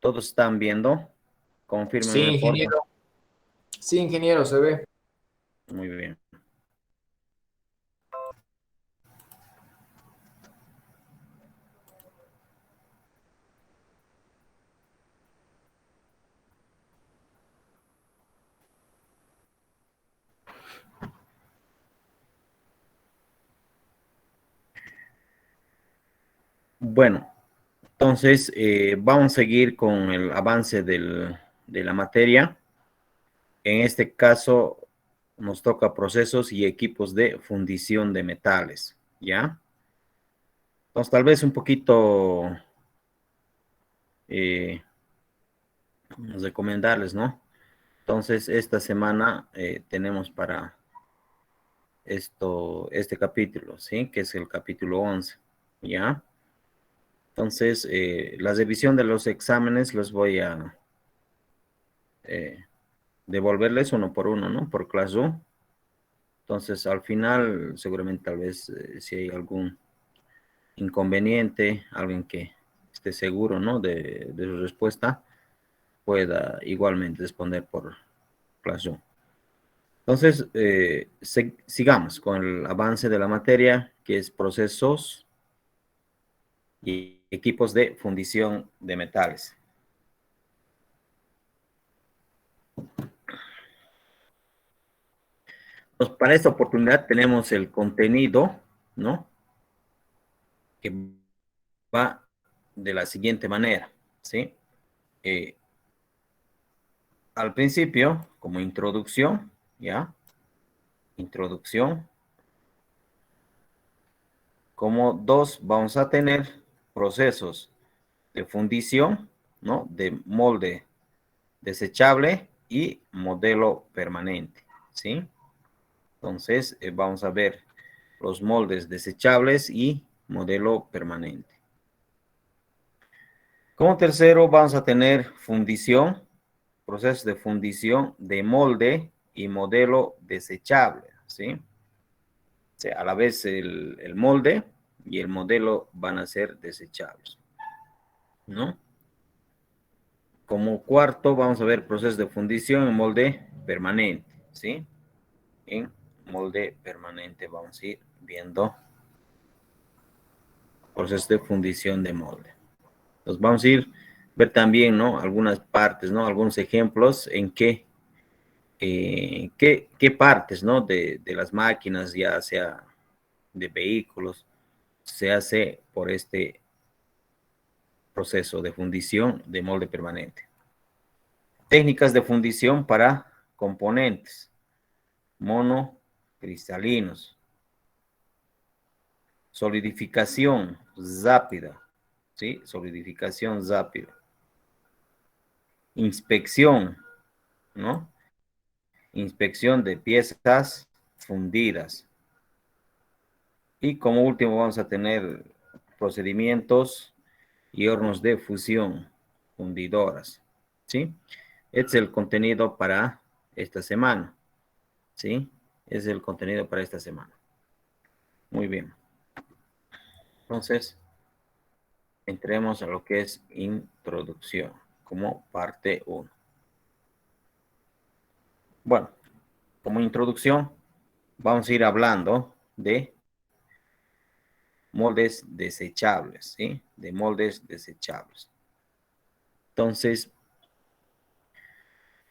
¿Todos están viendo? Sí, Confírmenme, por favor. ingeniero. Sí, ingeniero, se ve. Muy bien. Bueno, entonces vamos a seguir con el avance de la materia. En este caso nos toca procesos y equipos de fundición de metales, ¿ya? Entonces tal vez un poquito eh, recomendarles, ¿no? Entonces esta semana tenemos para este capítulo, ¿sí? Que es el capítulo 11, ¿ya? Entonces, la revisión de los exámenes los voy a eh, devolverles uno por uno, ¿no? Por clase. Entonces, al final, seguramente tal vez si hay algún inconveniente, alguien que esté seguro, ¿no? De su respuesta, pueda igualmente responder por clase. Entonces, sigamos con el avance de la materia, que es procesos y equipos de fundición de metales. Pues para esta oportunidad tenemos el contenido, ¿no? Que va de la siguiente manera, ¿sí? Eh, Al principio, como introducción, ¿ya? Introducción. Como dos, vamos a tener procesos de fundición, ¿no? De molde desechable y modelo permanente, ¿sí? Entonces, vamos a ver los moldes desechables y modelo permanente. Como tercero, vamos a tener fundición, procesos de fundición de molde y modelo desechable, ¿sí? O sea, a la vez el molde y el modelo van a ser desechables, ¿no? Como cuarto, vamos a ver procesos de fundición en molde permanente, ¿sí? En molde permanente vamos a ir viendo procesos de fundición de molde. Entonces vamos a ir ver también, ¿no? Algunas partes, ¿no? Algunos ejemplos en qué partes, ¿no? De las máquinas, ya sea de vehículos, se hace por este proceso de fundición de molde permanente. Técnicas de fundición para componentes monocristalinos. Solidificación rápida, ¿sí? Solidificación rápida. Inspección, ¿no? Inspección de piezas fundidas. Y como último vamos a tener procedimientos y hornos de fusión fundidoras, ¿sí? Este es el contenido para esta semana, ¿sí? Es el contenido para esta semana. Muy bien. Entonces, entremos a lo que es introducción como parte 1. Bueno, como introducción, vamos a ir hablando de moldes desechables, ¿sí? De moldes desechables. Entonces,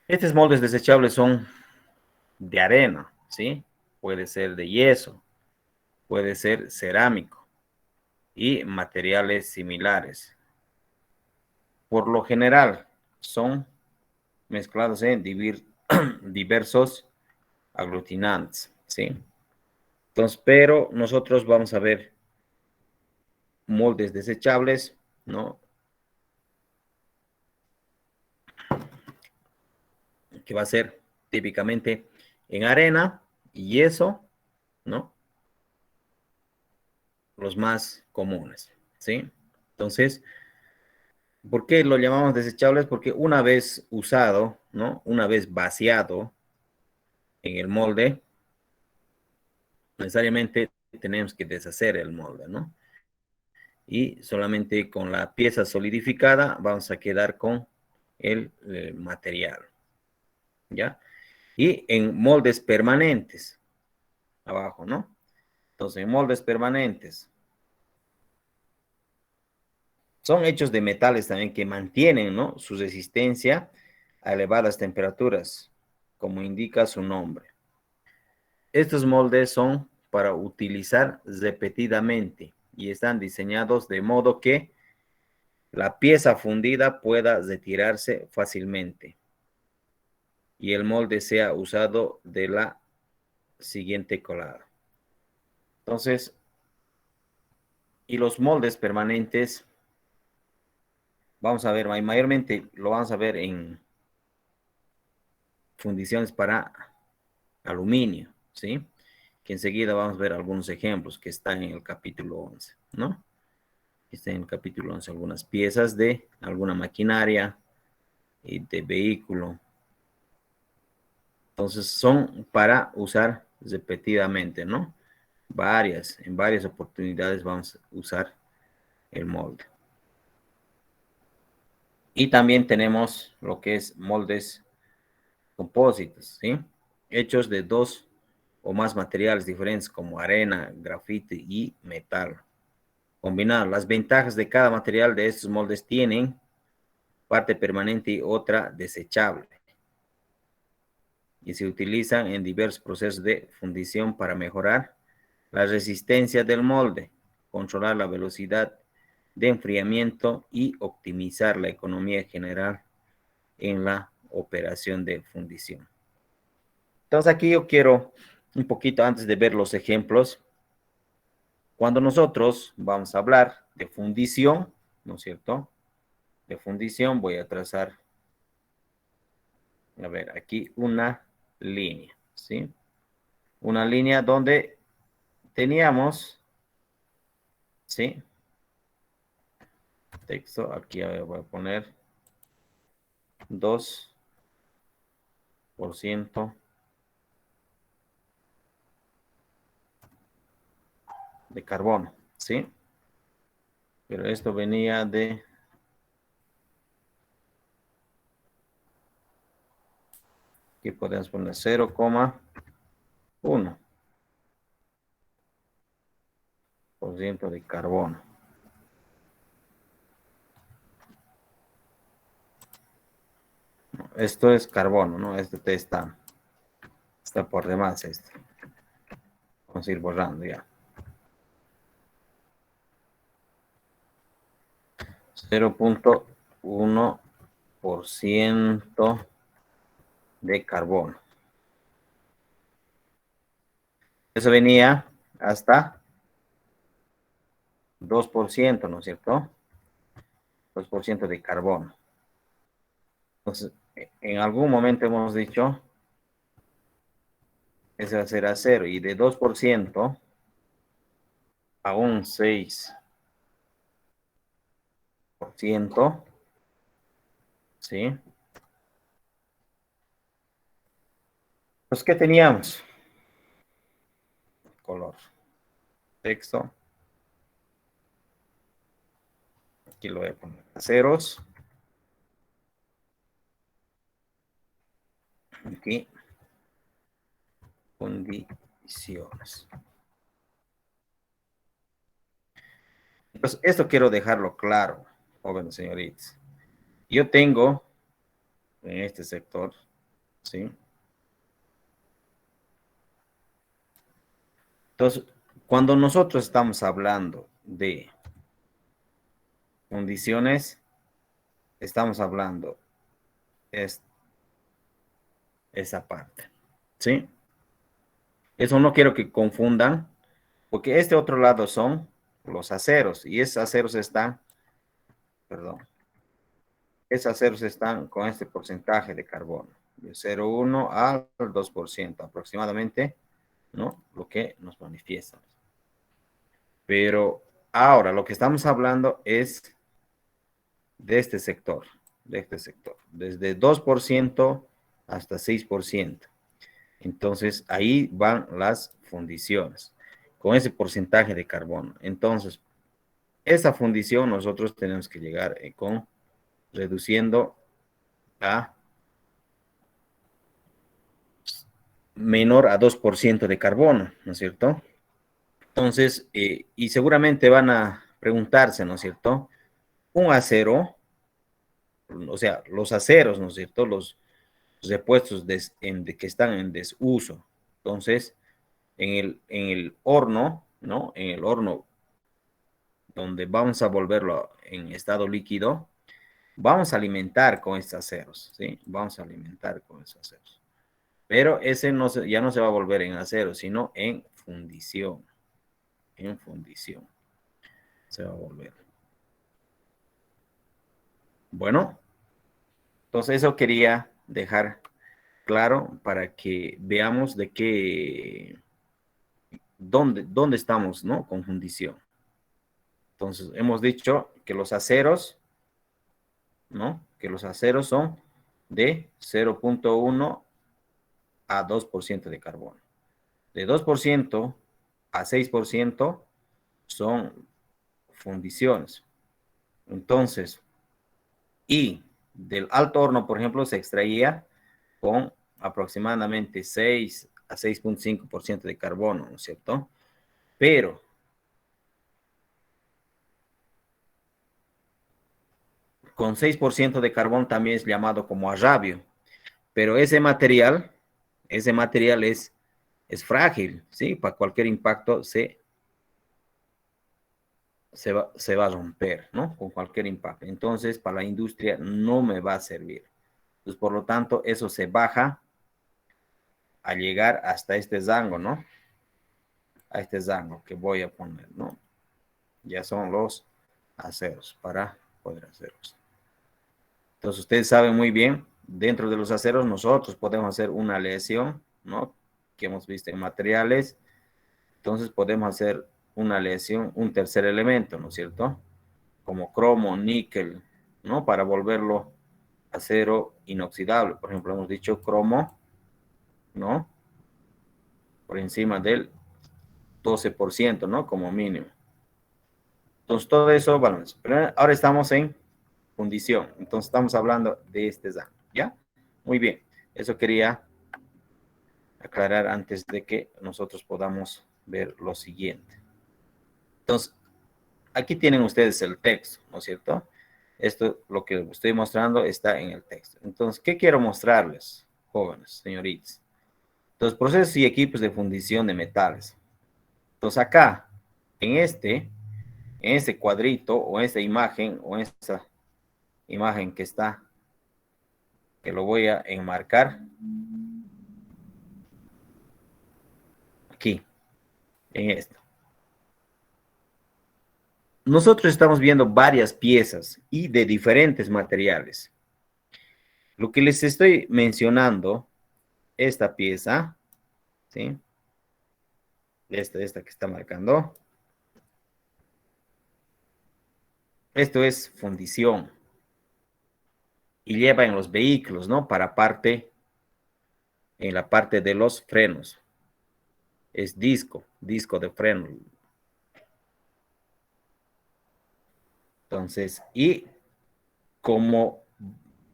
estos moldes desechables son de arena, ¿sí? Puede ser de yeso, puede ser cerámico y materiales similares. Por lo general, son mezclados en diversos aglutinantes, ¿sí? Entonces, pero nosotros vamos a ver moldes desechables, ¿no? Que va a ser típicamente en arena y yeso, ¿no? Los más comunes, ¿sí? Entonces, ¿por qué lo llamamos desechables? Porque una vez usado, ¿no? Una vez vaciado en el molde, necesariamente tenemos que deshacer el molde, ¿no? y solamente con la pieza solidificada vamos a quedar con el material, ¿ya? Y en moldes permanentes, abajo, ¿no? Entonces, en moldes permanentes, son hechos de metales también que mantienen, ¿no?, su resistencia a elevadas temperaturas, como indica su nombre. Estos moldes son para utilizar repetidamente y están diseñados de modo que la pieza fundida pueda retirarse fácilmente y el molde sea usado de la siguiente colada. Entonces, y los moldes permanentes, vamos a ver, mayormente lo vamos a ver en fundiciones para aluminio, ¿sí? Que enseguida vamos a ver algunos ejemplos que están en el capítulo 11, ¿no? Está en el capítulo 11 algunas piezas de alguna maquinaria y de vehículo. Entonces son para usar repetidamente, ¿no? En varias oportunidades vamos a usar el molde. Y también tenemos lo que es moldes compósitos, ¿sí? Hechos de dos o más materiales diferentes como arena, grafite y metal. Combinado, las ventajas de cada material de estos moldes tienen parte permanente y otra desechable. Y se utilizan en diversos procesos de fundición para mejorar la resistencia del molde, controlar la velocidad de enfriamiento y optimizar la economía general en la operación de fundición. Entonces aquí yo quiero un poquito antes de ver los ejemplos, cuando nosotros vamos a hablar de fundición, ¿no es cierto? De fundición voy a trazar, a ver, aquí una línea, ¿sí? Una línea donde teníamos, ¿sí? Texto, aquí voy a poner 2% de carbono, ¿sí? Pero esto venía de, aquí podemos poner 0,1% de carbono. Esto es carbono, ¿no? Este está por demás, esto. Vamos a ir borrando ya. 0,1% de carbono. Eso venía hasta 2%, ¿no es cierto? 2% de carbono. Entonces, en algún momento hemos dicho, ese será 0, y de 2% a un 6%, ¿sí? Pues, ¿qué teníamos? Color. Texto. Aquí lo voy a poner a ceros. Aquí. Condiciones. Entonces, esto quiero dejarlo claro, jóvenes señoritas. Yo tengo en este sector, ¿sí? Entonces, cuando nosotros estamos hablando de condiciones, estamos hablando esa parte, ¿sí? Eso no quiero que confundan, porque este otro lado son los aceros, y esos aceros están, perdón, esos aceros están con este porcentaje de carbono, de 0,1 al 2% aproximadamente, ¿no? Lo que nos manifiesta. Pero ahora lo que estamos hablando es de este sector, desde 2% hasta 6%. Entonces, ahí van las fundiciones, con ese porcentaje de carbono. Entonces, esa fundición nosotros tenemos que llegar con reduciendo a menor a 2% de carbono, ¿no es cierto? Entonces, y seguramente van a preguntarse, ¿no es cierto? Un acero, o sea, los aceros, ¿no es cierto? Los repuestos que están en desuso. Entonces, en el horno, ¿no? En el horno donde vamos a volverlo en estado líquido, vamos a alimentar con estos aceros, ¿sí? Vamos a alimentar con estos aceros. Pero ese ya no se va a volver en acero, sino en fundición. En fundición se va a volver. Bueno, entonces eso quería dejar claro para que veamos dónde estamos, ¿no? Con fundición. Entonces, hemos dicho que los aceros, ¿no? Que los aceros son de 0.1 a 2% de carbono. De 2% a 6% son fundiciones. Entonces, y del alto horno, por ejemplo, se extraía con aproximadamente 6 a 6.5% de carbono, ¿no es cierto? Pero con 6% de carbón también es llamado como arrabio, pero ese material es frágil, ¿sí? Para cualquier impacto se va a romper, ¿no? Con cualquier impacto. Entonces, para la industria no me va a servir. Entonces, por lo tanto, eso se baja a llegar hasta este rango, ¿no? A este rango que voy a poner, ¿no? Ya son los aceros para poder hacerlos. Entonces, ustedes saben muy bien, dentro de los aceros nosotros podemos hacer una aleación, ¿no? Que hemos visto en materiales. Entonces, podemos hacer una aleación, un tercer elemento, ¿no es cierto? Como cromo, níquel, ¿no? Para volverlo acero inoxidable. Por ejemplo, hemos dicho cromo, ¿no? Por encima del 12%, ¿no? Como mínimo. Entonces, todo eso, bueno, pero ahora estamos en fundición. Entonces, estamos hablando de este daño, ¿ya? Muy bien. Eso quería aclarar antes de que nosotros podamos ver lo siguiente. Entonces, aquí tienen ustedes el texto, ¿no es cierto? Esto, lo que estoy mostrando, está en el texto. Entonces, ¿qué quiero mostrarles, jóvenes, señoritas? Entonces, procesos y equipos de fundición de metales. Entonces, acá, en este cuadrito, o esta imagen, o esta imagen que está, que lo voy a enmarcar aquí, en esto. Nosotros estamos viendo varias piezas y de diferentes materiales. Lo que les estoy mencionando, esta pieza, ¿sí? Esta que está marcando. Esto es fundición. Y lleva en los vehículos, ¿no? En la parte de los frenos. Es disco de freno. Entonces, y como,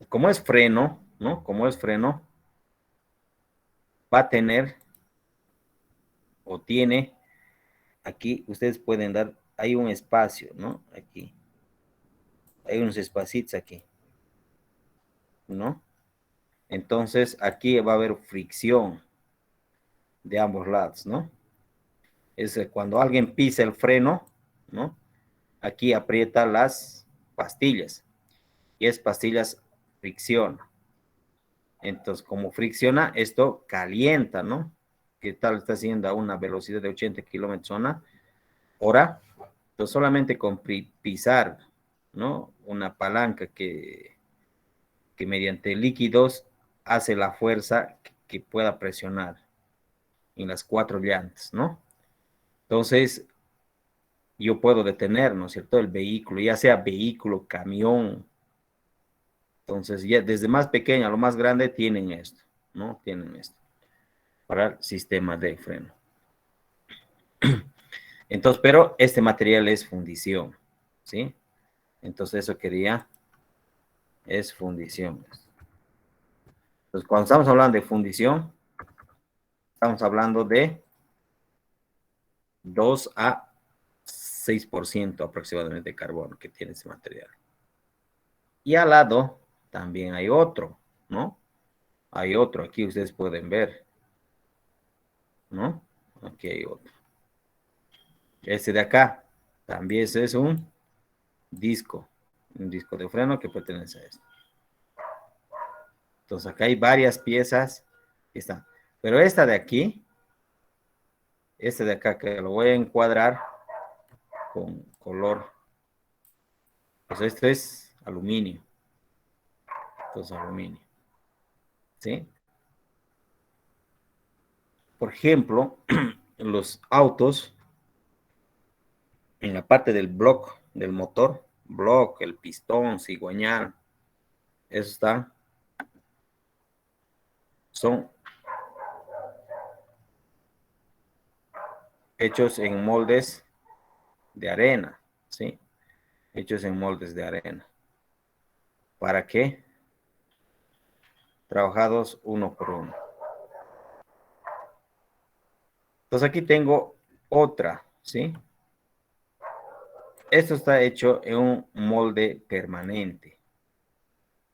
como es freno, ¿no? Como es freno, va a tener o tiene, aquí ustedes pueden dar, hay un espacio, ¿no? Aquí. Hay unos espacios aquí, ¿no? Entonces, aquí va a haber fricción de ambos lados, ¿no? Es cuando alguien pisa el freno, ¿no? Aquí aprieta las pastillas y es pastillas fricciona. Entonces, como fricciona, esto calienta, ¿no? ¿Qué tal está haciendo a una velocidad de 80 kilómetros hora? Entonces, solamente con pisar, ¿no? Una palanca que mediante líquidos hace la fuerza que pueda presionar en las 4 llantas, ¿no? Entonces, yo puedo detener, ¿no es cierto? El vehículo, ya sea vehículo, camión. Entonces, ya desde más pequeño a lo más grande tienen esto, ¿no? Tienen esto para el sistema de freno. Entonces, pero este material es fundición. ¿sí? Entonces eso quería, es fundición. Entonces cuando estamos hablando de fundición, estamos hablando de 2 a 6% aproximadamente de carbono que tiene ese material. Y al lado también hay otro, ¿no? Hay otro, aquí ustedes pueden ver, ¿no? Aquí hay otro. Este de acá, también ese es un disco de freno que pertenece a esto. Entonces acá hay varias piezas que están. Pero esta de aquí, este de acá que lo voy a encuadrar con color, pues esto es aluminio. Esto es aluminio. ¿Sí? Por ejemplo, los autos, en la parte del bloque del motor, bloque, el pistón, cigüeñal, eso está, son hechos en moldes de arena, ¿sí? Hechos en moldes de arena. ¿Para qué? Trabajados uno por uno. Entonces aquí tengo otra, ¿sí? Esto está hecho en un molde permanente.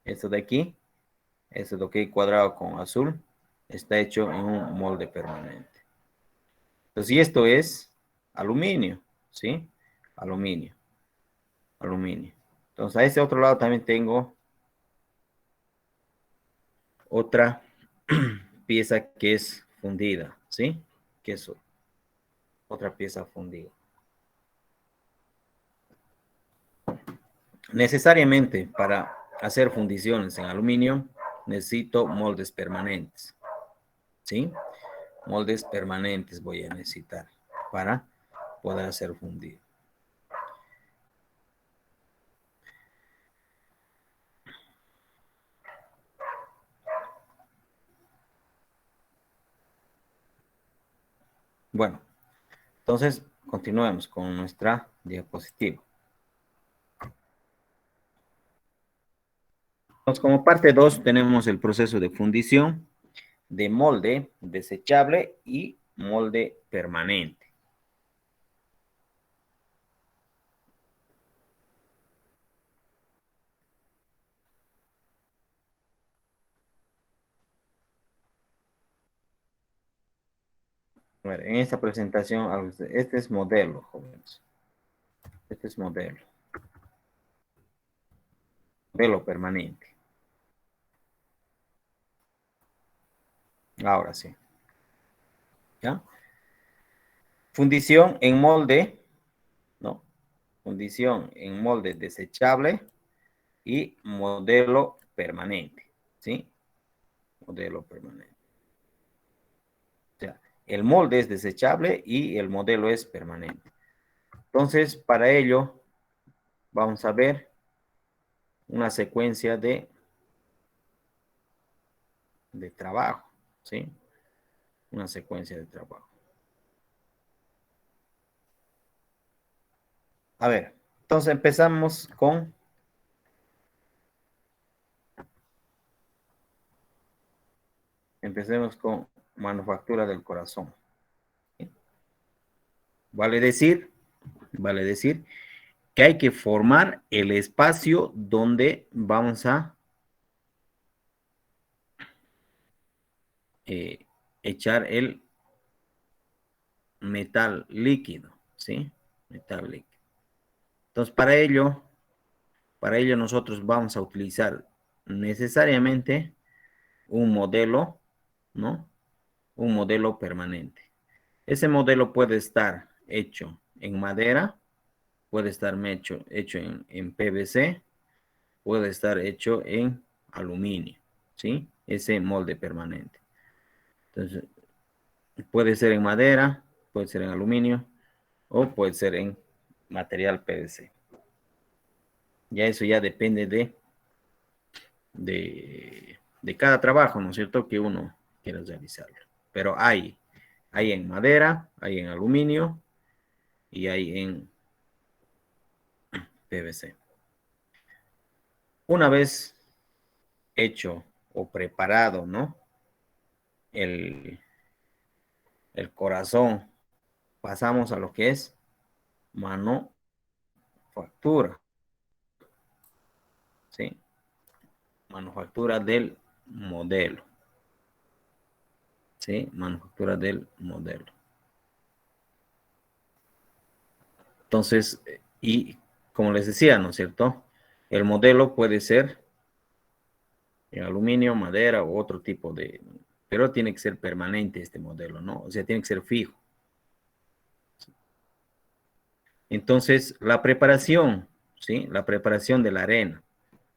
Esto de aquí, esto de aquí cuadrado con azul, está hecho en un molde permanente. Entonces, y esto es aluminio, ¿sí? Aluminio, aluminio. Entonces, a este otro lado también tengo otra pieza que es fundida, ¿sí? Que es otra pieza fundida. Necesariamente para hacer fundiciones en aluminio necesito moldes permanentes, ¿sí? Moldes permanentes voy a necesitar para poder hacer fundido. Bueno, entonces continuemos con nuestra diapositiva. Entonces, como parte 2 tenemos el proceso de fundición de molde desechable y molde permanente. A ver, en esta presentación, este es modelo, jóvenes. Este es modelo. Modelo permanente. Ahora sí. ¿Ya? Fundición en molde, ¿no? Fundición en molde desechable y modelo permanente, ¿sí? Modelo permanente. O sea, el molde es desechable y el modelo es permanente. Entonces, para ello, vamos a ver una secuencia de trabajo, ¿sí? Una secuencia de trabajo. A ver, entonces empecemos con manufactura del corazón. ¿Sí? Vale decir que hay que formar el espacio donde vamos a echar el metal líquido, ¿sí? Metal líquido. Entonces, para ello nosotros vamos a utilizar necesariamente un modelo, ¿no? Un modelo permanente. Ese modelo puede estar hecho en madera, puede estar hecho en PVC, puede estar hecho en aluminio, ¿sí? Ese molde permanente. Entonces, puede ser en madera, puede ser en aluminio o puede ser en material PVC. Ya eso ya depende de cada trabajo, ¿no es cierto? Que uno quiera realizarlo. Pero hay en madera, hay en aluminio y hay en PVC. Una vez hecho o preparado, ¿no? El corazón, pasamos a lo que es manufactura, ¿sí? Manufactura del modelo, ¿sí? Manufactura del modelo. Entonces, y como les decía, ¿no es cierto? El modelo puede ser en aluminio, madera u otro tipo de, pero tiene que ser permanente este modelo, ¿no? O sea, tiene que ser fijo. Entonces, la preparación, ¿sí? La preparación de la arena,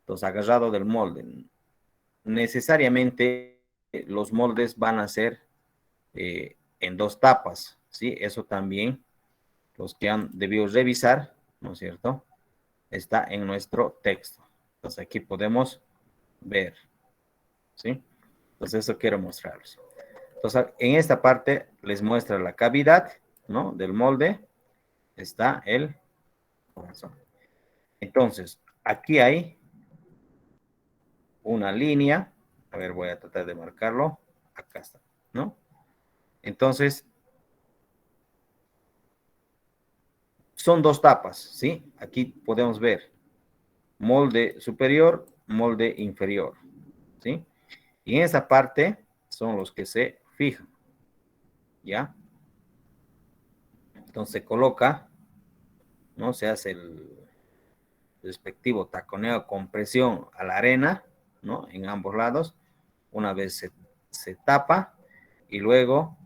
entonces agarrado del molde. Necesariamente los moldes van a ser en dos tapas, ¿sí? Eso también, los que han debido revisar, ¿no es cierto? Está en nuestro texto. Entonces aquí podemos ver, ¿sí? Entonces eso quiero mostrarles. Entonces en esta parte les muestra la cavidad, ¿no? Del molde, está el corazón. Entonces, aquí hay una línea, a ver, voy a tratar de marcarlo, acá está, ¿no? Entonces, son dos tapas, ¿sí? Aquí podemos ver molde superior, molde inferior, ¿sí? Y en esa parte son los que se fijan, ¿ya? Entonces se coloca, ¿no? Se hace el respectivo taconeo con presión a la arena, ¿no? En ambos lados. Una vez se tapa y luego,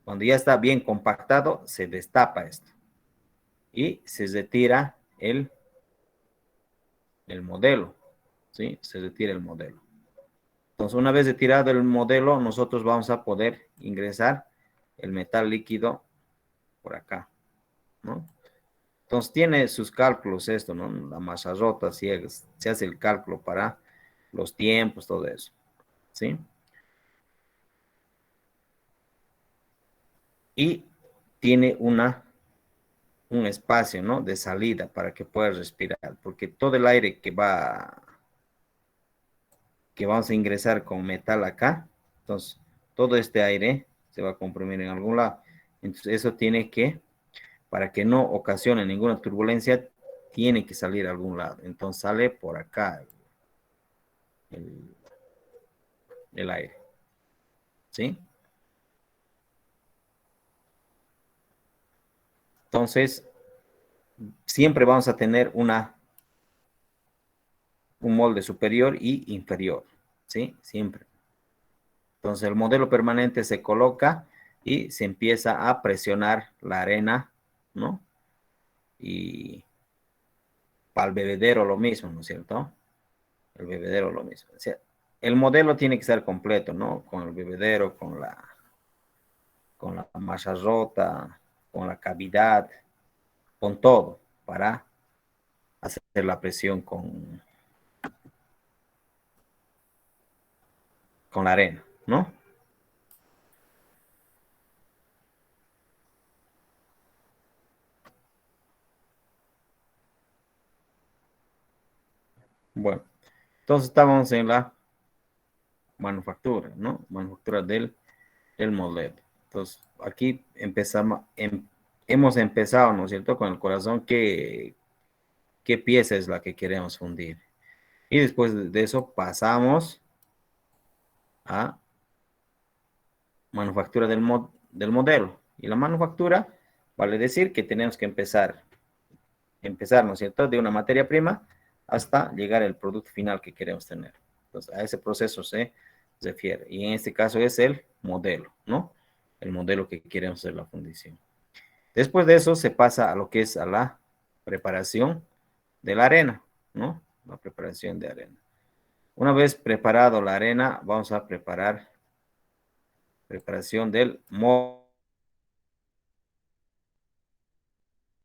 cuando ya está bien compactado, se destapa esto y se retira el modelo, ¿sí? Se retira el modelo. Entonces, una vez retirado el modelo, nosotros vamos a poder ingresar el metal líquido por acá, ¿no? Entonces, tiene sus cálculos esto, ¿no? La masa rota, se hace el cálculo para los tiempos, todo eso, ¿sí? Y tiene un espacio, ¿no? De salida para que puedas respirar, porque todo el aire que vamos a ingresar con metal acá, entonces todo este aire se va a comprimir en algún lado. Entonces eso tiene que, para que no ocasione ninguna turbulencia, tiene que salir a algún lado. Entonces sale por acá el, el aire, ¿sí? Entonces, siempre vamos a tener un molde superior y inferior, ¿sí? Siempre. Entonces el modelo permanente se coloca y se empieza a presionar la arena, ¿no? Y para el bebedero lo mismo, ¿no es cierto? El bebedero lo mismo. O sea, el modelo tiene que ser completo, ¿no? Con el bebedero, con la masa rota, con la cavidad, con todo, para hacer la presión con la arena, ¿no? Bueno, entonces estábamos en la manufactura, ¿no? Manufactura del modelo. Entonces, aquí hemos empezado, ¿no es cierto?, con el corazón, qué pieza es la que queremos fundir. Y después de eso pasamos a manufactura del modelo. Y la manufactura vale decir que tenemos que empezar, ¿no es cierto?, de una materia prima hasta llegar al producto final que queremos tener. Entonces, a ese proceso se refiere. Y en este caso es el modelo, ¿no? El modelo que queremos hacer la fundición. Después de eso se pasa a lo que es a la preparación de la arena, ¿no? La preparación de arena. Una vez preparado la arena, vamos a preparación del molde,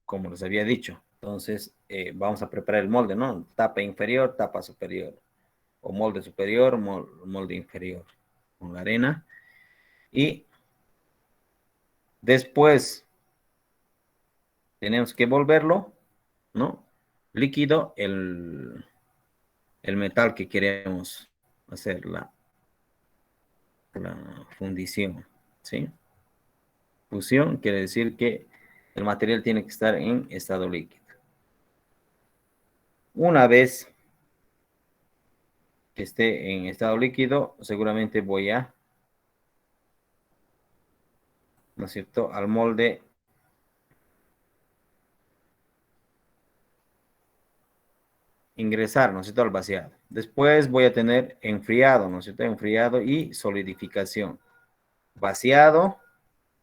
como les había dicho. Entonces, vamos a preparar el molde, ¿no? Tapa inferior, tapa superior. O molde superior, molde inferior. Con la arena. Y después tenemos que volverlo, ¿no? Líquido el metal que queremos hacer la fundición, ¿sí? Fusión quiere decir que el material tiene que estar en estado líquido. Una vez que esté en estado líquido, seguramente voy a, ¿no es cierto?, al molde ingresar, ¿no es cierto?, al vaciado. Después voy a tener enfriado, ¿no es cierto?, enfriado y solidificación. Vaciado,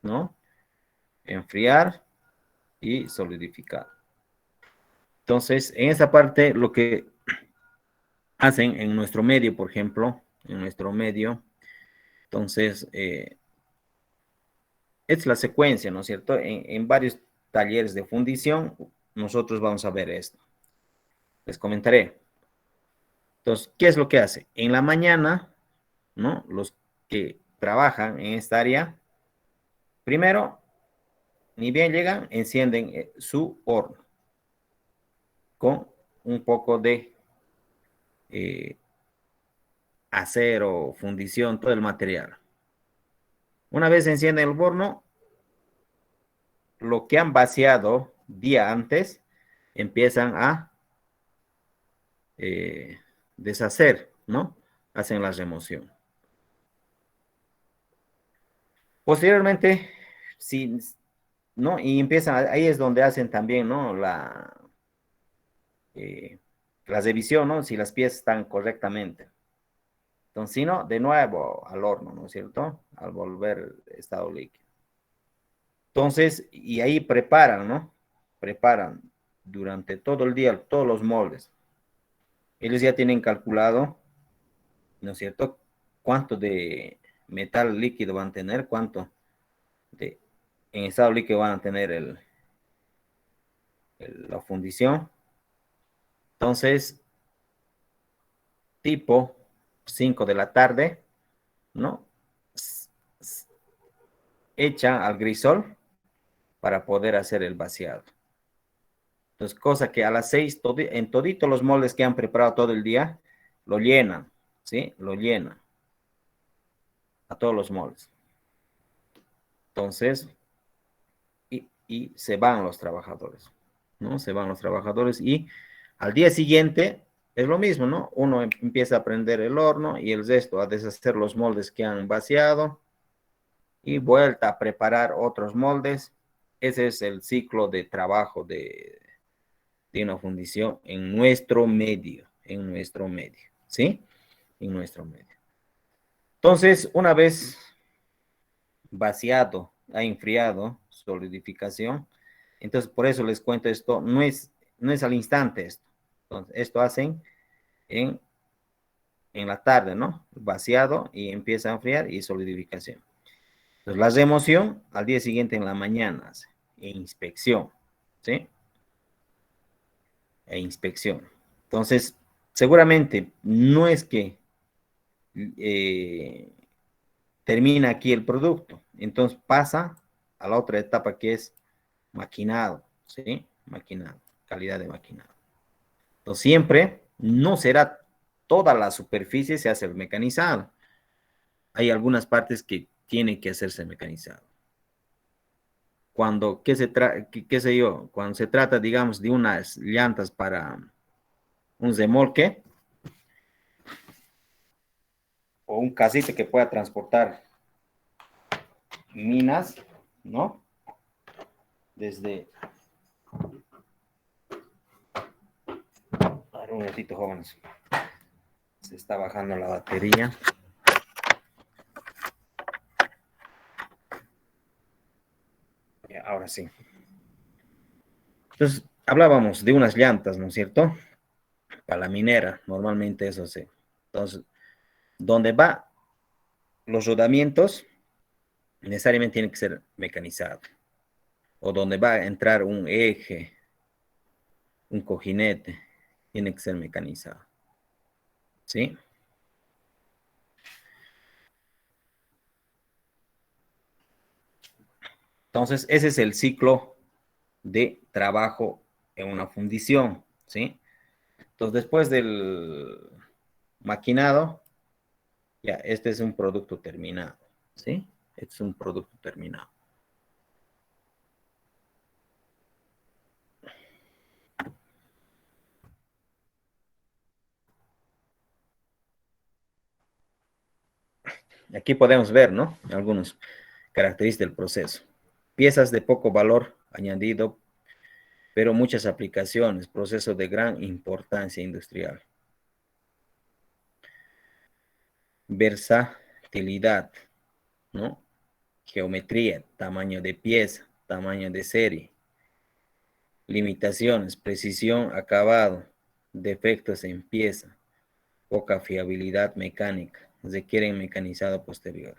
¿no? Enfriar y solidificar. Entonces, en esa parte, lo que hacen en nuestro medio, por ejemplo, en nuestro medio, entonces, es la secuencia, ¿no es cierto? En varios talleres de fundición, nosotros vamos a ver esto. Les comentaré. Entonces, ¿qué es lo que hace? En la mañana, ¿no? Los que trabajan en esta área, primero, ni bien llegan, encienden su horno con un poco de acero, fundición, todo el material. Una vez encienden el horno, lo que han vaciado día antes, empiezan a deshacer, ¿no? Hacen la remoción. Posteriormente, si, ¿no? Y empiezan, ahí es donde hacen también, ¿no? La revisión, ¿no? Si las piezas están correctamente. Entonces, si no, de nuevo al horno, ¿no es cierto? Al volver estado líquido. Entonces, y ahí preparan, ¿no? Preparan durante todo el día todos los moldes. Ellos ya tienen calculado, ¿no es cierto? Cuánto de metal líquido van a tener, cuánto en estado líquido van a tener la fundición. Entonces, tipo 5 de la tarde, ¿no? Echan al grisol para poder hacer el vaciado. Entonces, cosa que a las 6, en toditos los moldes que han preparado todo el día, lo llenan, ¿sí? Lo llenan a todos los moldes. Entonces, y se van los trabajadores, ¿no? Se van los trabajadores y al día siguiente es lo mismo, ¿no? Uno empieza a prender el horno y el resto a deshacer los moldes que han vaciado y vuelta a preparar otros moldes. Ese es el ciclo de trabajo de una fundición en nuestro medio, ¿sí? En nuestro medio. Entonces, una vez vaciado, ha enfriado, solidificación, entonces por eso les cuento esto, no es al instante esto. Entonces, esto hacen en la tarde, ¿no? Vaciado y empieza a enfriar y solidificación. Entonces, la remoción al día siguiente en la mañana hace, e inspección, ¿sí? E inspección. Entonces, seguramente no es que termina aquí el producto, entonces pasa a la otra etapa que es maquinado, ¿sí? Maquinado, calidad de maquinado. Entonces, siempre no será toda la superficie se hace mecanizado. Hay algunas partes que tienen que hacerse mecanizado. Cuando, qué sé yo, cuando se trata, digamos, de unas llantas para un remolque o un casite que pueda transportar minas, ¿no? Desde... A ver, un ratito, jóvenes. Se está bajando la batería. Ahora sí. Entonces, hablábamos de unas llantas, ¿no es cierto? Para la minera, normalmente eso sí. Entonces, donde va los rodamientos, necesariamente tiene que ser mecanizado. O donde va a entrar un eje, un cojinete, tiene que ser mecanizado. ¿Sí? Entonces, ese es el ciclo de trabajo en una fundición, ¿sí? Entonces, después del maquinado, ya, este es un producto terminado, ¿sí? Este es un producto terminado. Aquí podemos ver, ¿no? Algunas características del proceso. Piezas de poco valor añadido, pero muchas aplicaciones, proceso de gran importancia industrial. Versatilidad, ¿no? Geometría, tamaño de pieza, tamaño de serie. Limitaciones, precisión, acabado, defectos en pieza, poca fiabilidad mecánica, requieren mecanizado posterior.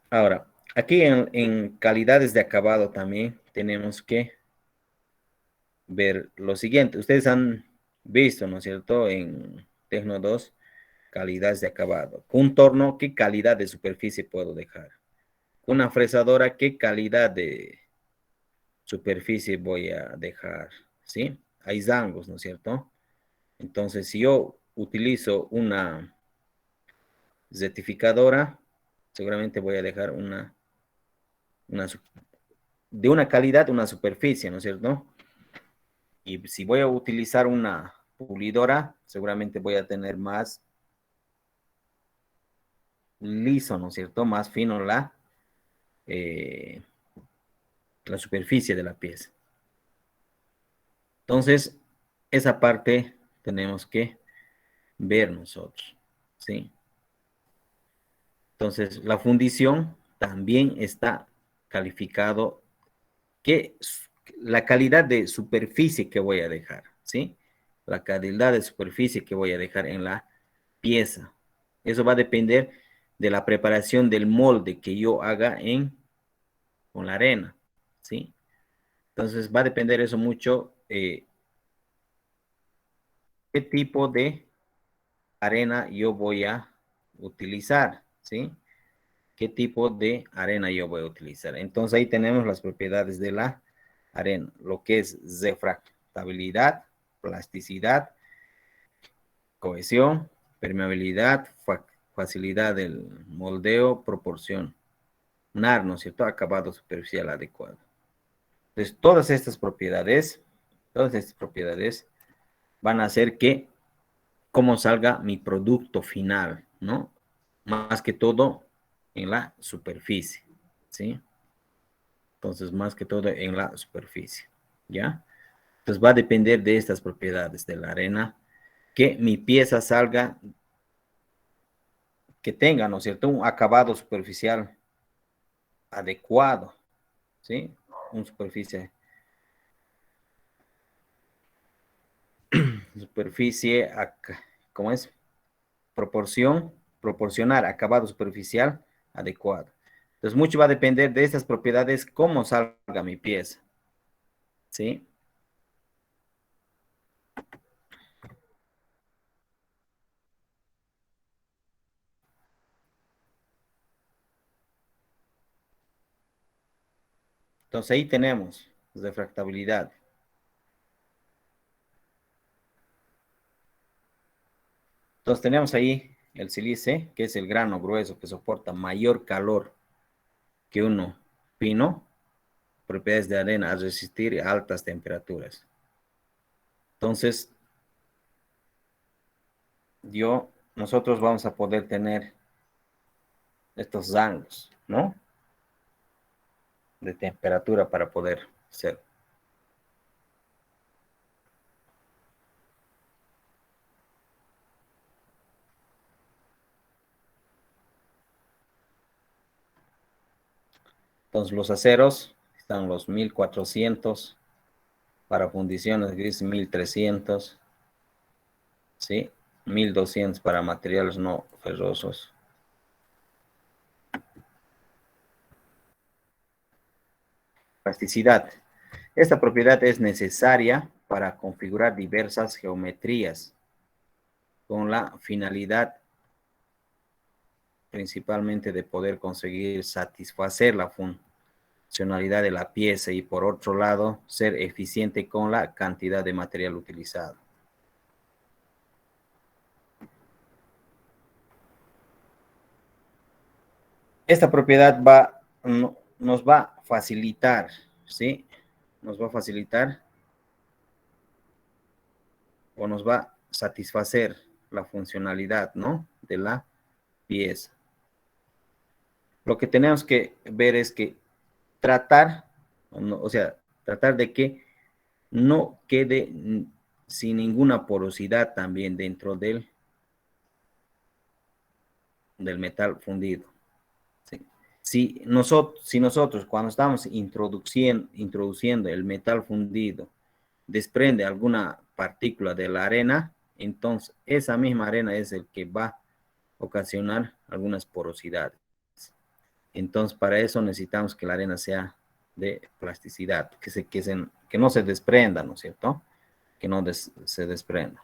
Ahora, aquí en calidades de acabado también tenemos que ver lo siguiente. Ustedes han visto, ¿no es cierto?, en Tecno 2, calidades de acabado. Un torno, ¿qué calidad de superficie puedo dejar? Una fresadora, ¿qué calidad de superficie voy a dejar? ¿Sí? Hay rangos, ¿no es cierto? Entonces, si yo utilizo una rectificadora, seguramente voy a dejar una de una calidad, una superficie, ¿no es cierto? Y si voy a utilizar una pulidora, seguramente voy a tener más liso, ¿no es cierto? Más fino eh, la superficie de la pieza. Entonces, esa parte tenemos que ver nosotros, ¿sí? Entonces, la fundición también está calificado que la calidad de superficie que voy a dejar, ¿sí? La calidad de superficie que voy a dejar en la pieza. Eso va a depender de la preparación del molde que yo haga con la arena, ¿sí? Entonces va a depender eso mucho, qué tipo de arena yo voy a utilizar, ¿sí? ¿Qué tipo de arena yo voy a utilizar? Entonces ahí tenemos las propiedades de la arena, lo que es refractabilidad, plasticidad, cohesión, permeabilidad, facilidad del moldeo, proporción, ¿no es cierto? Acabado superficial adecuado. Entonces, todas estas propiedades van a hacer que cómo salga mi producto final, ¿no? Más que todo en la superficie, ¿sí? Entonces, más que todo en la superficie, ¿ya? Entonces, va a depender de estas propiedades de la arena, que mi pieza salga, que tenga, ¿no es cierto?, un acabado superficial adecuado, ¿sí? Un superficie, ¿cómo es? Proporcionar acabado superficial adecuado. Entonces, mucho va a depender de estas propiedades, cómo salga mi pieza, ¿sí? Entonces, ahí tenemos refractabilidad. Entonces, tenemos ahí el sílice, que es el grano grueso que soporta mayor calor que uno pino, propiedades de arena a resistir a altas temperaturas. Entonces, nosotros vamos a poder tener estos rangos, ¿no? De temperatura para poder ser. Entonces, los aceros están los 1400, para fundiciones gris 1300, ¿sí? 1200 para materiales no ferrosos. Plasticidad. Esta propiedad es necesaria para configurar diversas geometrías con la finalidad principalmente de poder conseguir satisfacer la funcionalidad de la pieza y por otro lado, ser eficiente con la cantidad de material utilizado. Esta propiedad nos va a facilitar, ¿sí? Nos va a facilitar o nos va a satisfacer la funcionalidad, ¿no? De la pieza. Lo que tenemos que ver es que tratar, o sea, tratar de que no quede sin ninguna porosidad también dentro del metal fundido. ¿Sí? Si nosotros cuando estamos introduciendo el metal fundido desprende alguna partícula de la arena, entonces esa misma arena es el que va a ocasionar algunas porosidades. Entonces para eso necesitamos que la arena sea de plasticidad, que no se desprenda, ¿no es cierto? Que no se desprenda.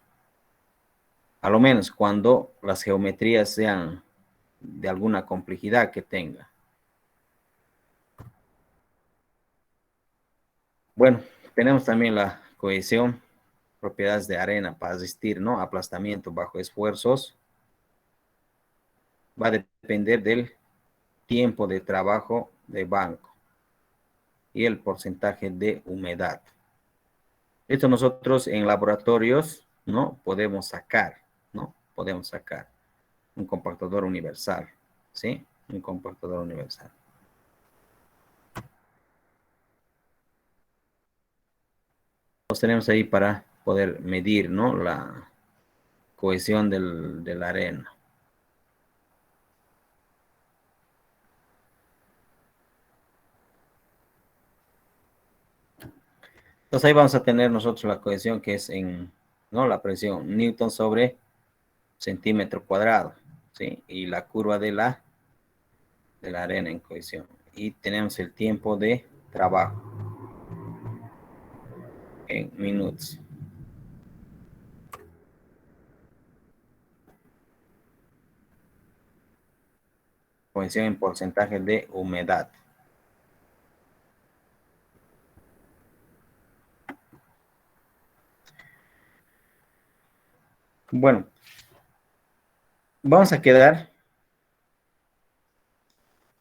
A lo menos cuando las geometrías sean de alguna complejidad que tenga. Bueno, tenemos también la cohesión, propiedades de arena para resistir, ¿no? Aplastamiento bajo esfuerzos. Va a depender del tiempo de trabajo de banco y el porcentaje de humedad. Esto nosotros en laboratorios, ¿no? Podemos sacar, ¿no? Podemos sacar un compactador universal, ¿sí? Un compactador universal. Los tenemos ahí para poder medir, ¿no? La cohesión de la arena. Entonces ahí vamos a tener nosotros la cohesión que es ¿no? La presión Newton sobre centímetro cuadrado, ¿sí? Y la curva de la arena en cohesión. Y tenemos el tiempo de trabajo en minutos. Cohesión en porcentaje de humedad. Bueno, vamos a quedar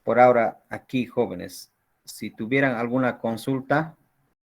por ahora aquí, jóvenes. Si tuvieran alguna consulta,